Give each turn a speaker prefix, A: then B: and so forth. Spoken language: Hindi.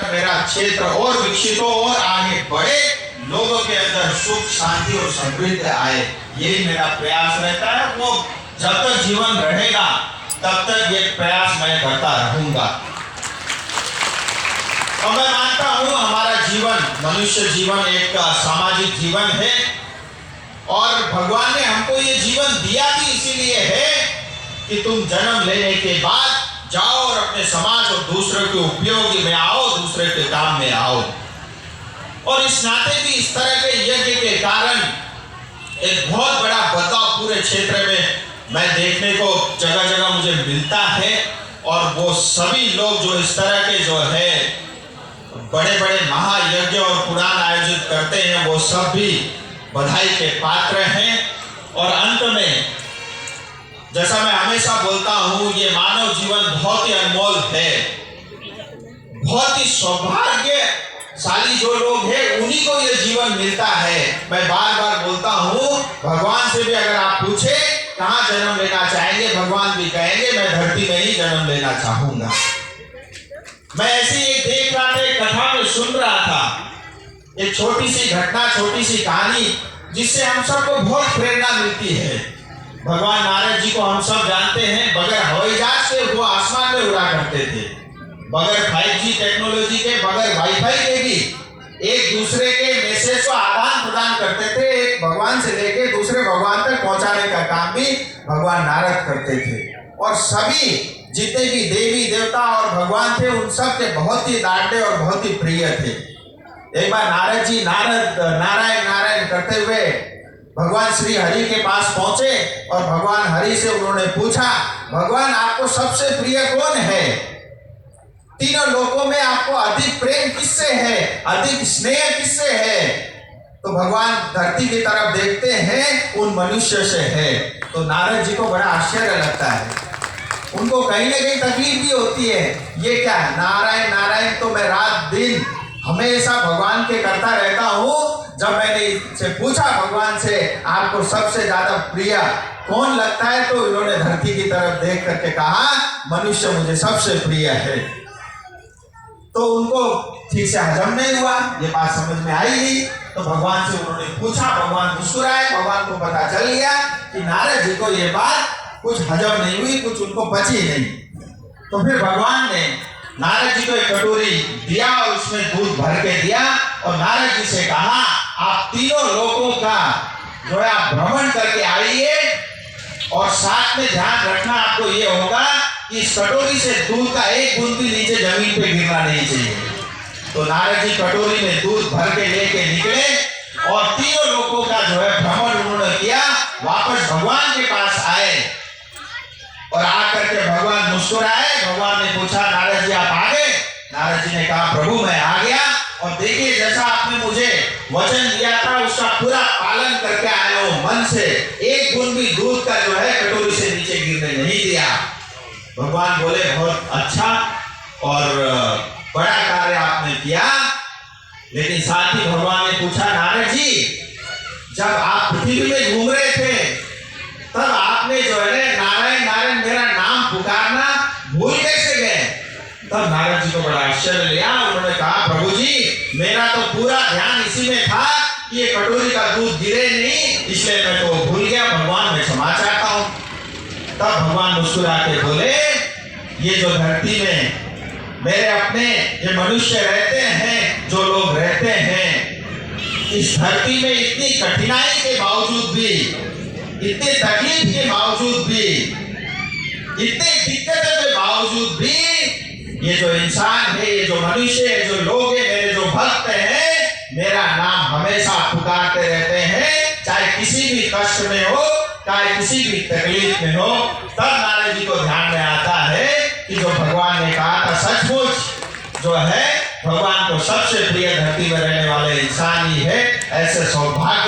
A: मेरा क्षेत्र और विकसित हो और आगे बढ़े, लोगों के अंदर सुख शांति और समृद्धि आए, यही मेरा प्रयास रहता है। वो जब तक जीवन रहेगा तब तक ये प्रयास मैं करता रहूंगा। और मैं मानता हूं हमारा जीवन, मनुष्य जीवन एक सामाजिक जीवन है और भगवान ने हमको ये जीवन दिया भी इसीलिए है कि तुम जन्म लेने के बाद जाओ और अपने समाज और दूसरों के उपयोगी में आओ, दूसरे के काम में आओ। और इस नाते भी इस तरह के यज्ञ के कारण एक बहुत बड़ा बदलाव पूरे क्षेत्र में मैं देखने को जगह जगह मुझे मिलता है। और वो सभी लोग जो इस तरह के जो है बड़े बड़े महायज्ञ और पुराण आयोजित करते हैं, वो सब भी बधाई के पात्र हैं। और अंत में जैसा मैं हमेशा बोलता हूं, ये मानव जीवन बहुत ही अनमोल है, बहुत ही सौभाग्यशाली जो लोग हैं उन्हीं को ये जीवन मिलता है। मैं बार बार बोलता हूं, भगवान से भी अगर आप पूछे कहां जन्म लेना चाहेंगे, भगवान भी कहेंगे मैं धरती में ही जन्म लेना चाहूंगा। मैं ऐसी एक देख रहा था, एक कथा में सुन रहा था, एक छोटी सी घटना, छोटी सी कहानी जिससे हम सबको बहुत प्रेरणा मिलती है। भगवान नारद जी को हम सब जानते हैं, बगैर हवाई जहाज से वो आसमान में उड़ा करते थे, बगैर 5G टेक्नोलॉजी के, बगैर वाईफाई के भी एक दूसरे के मैसेज को आदान प्रदान करते थे। एक भगवान से लेके दूसरे भगवान तक पहुंचाने का काम भी भगवान नारद करते थे। और सभी जितने भी देवी देवता और भगवान थे उन सब के बहुत ही लाडले और बहुत ही प्रिय थे। एक बार नारद जी नारायण नारायण करते हुए भगवान श्री हरि के पास पहुंचे और भगवान हरि से उन्होंने पूछा, भगवान आपको सबसे प्रिय कौन है? तीनों लोकों में आपको अधिक प्रेम किससे है, अधिक स्नेह किससे है? तो भगवान धरती की तरफ देखते हैं, उन मनुष्य से है। तो नारद जी को बड़ा आश्चर्य लगता है, उनको कहीं ना कहीं तकलीफ भी होती है। ये क्या नारायण नारायण तो मैं रात दिन हमेशा भगवान के करता रहता हूँ। जब मैंने इनसे पूछा भगवान से आपको सबसे ज्यादा प्रिय कौन लगता है, तो इन्होंने धरती की तरफ देख करके कहा मनुष्य मुझे सबसे प्रिय है। तो उनको ठीक से हजम नहीं हुआ, ये बात समझ में आई नहीं। तो भगवान से उन्होंने पूछा, भगवान मुस्कुराए, भगवान को पता चल गया कि नारद जी को ये बात कुछ हजम नहीं हुई, कुछ उनको बची नहीं। तो फिर भगवान ने नारद जी को एक कटोरी दिया और उसमें दूध भर के दिया और नारद जी से कहा आप तीनों लोगों का जो है आप भ्रमण करके आइए और साथ में ध्यान रखना आपको ये होगा कि इस कटोरी से दूध का एक बूंद भी नीचे जमीन पे गिरना नहीं चाहिए। तो नारद जी कटोरी में दूध भर के लेके निकले और तीनों लोगों का जो है भ्रमण उन्होंने किया, वापस भगवान के पास आए और आकर के भगवान मुस्कुराए। भगवान ने पूछा नारद जी आप आ गए? नारद जी ने कहा प्रभु मैं आ गया और देखिए जैसा आपने मुझे वचन दिया था उसका पूरा पालन करके आया हूं मन से, एक बूंद भी दूध का जो है कटोरी से नीचे गिरने नहीं दिया। भगवान बोले बहुत अच्छा और बड़ा कार्य आपने किया। लेकिन साथ ही भगवान ने पूछा नारद जी जब आप पृथ्वी में घूम रहे थे तब आपने जो है नारायण नारायण मेरा नाम पुकारना भूल कैसे गए? तब नारद जी को बड़ा आश्चर्य लिया, उन्होंने कहा प्रभु जी मेरा तो पूरा ध्यान इसी में था कि ये कटोरी का दूध गिरे नहीं, इसलिए मैं तो भूल गया, भगवान मैं क्षमा चाहता हूं। तब भगवान मुस्कुरा के बोले ये जो धरती में मेरे अपने ये मनुष्य रहते हैं, जो लोग रहते हैं, इस धरती में इतनी कठिनाई के बावजूद भी, इतने तकलीफ के बावजूद भी, इतने दिक्कतों के बावजूद भी ये जो इंसान है, ये जो मनुष्य है, जो लोग हैं, मेरे जो भक्त हैं, मेरा नाम हमेशा पुकारते रहते हैं, चाहे किसी भी कष्ट में हो, चाहे किसी भी तकलीफ में हो। तब नारद जी को ध्यान में आता है कि जो भगवान ने कहा था सचमुच जो है भगवान को सबसे प्रिय धरती में रहने वाले इंसान ही है। ऐसे सौभाग्य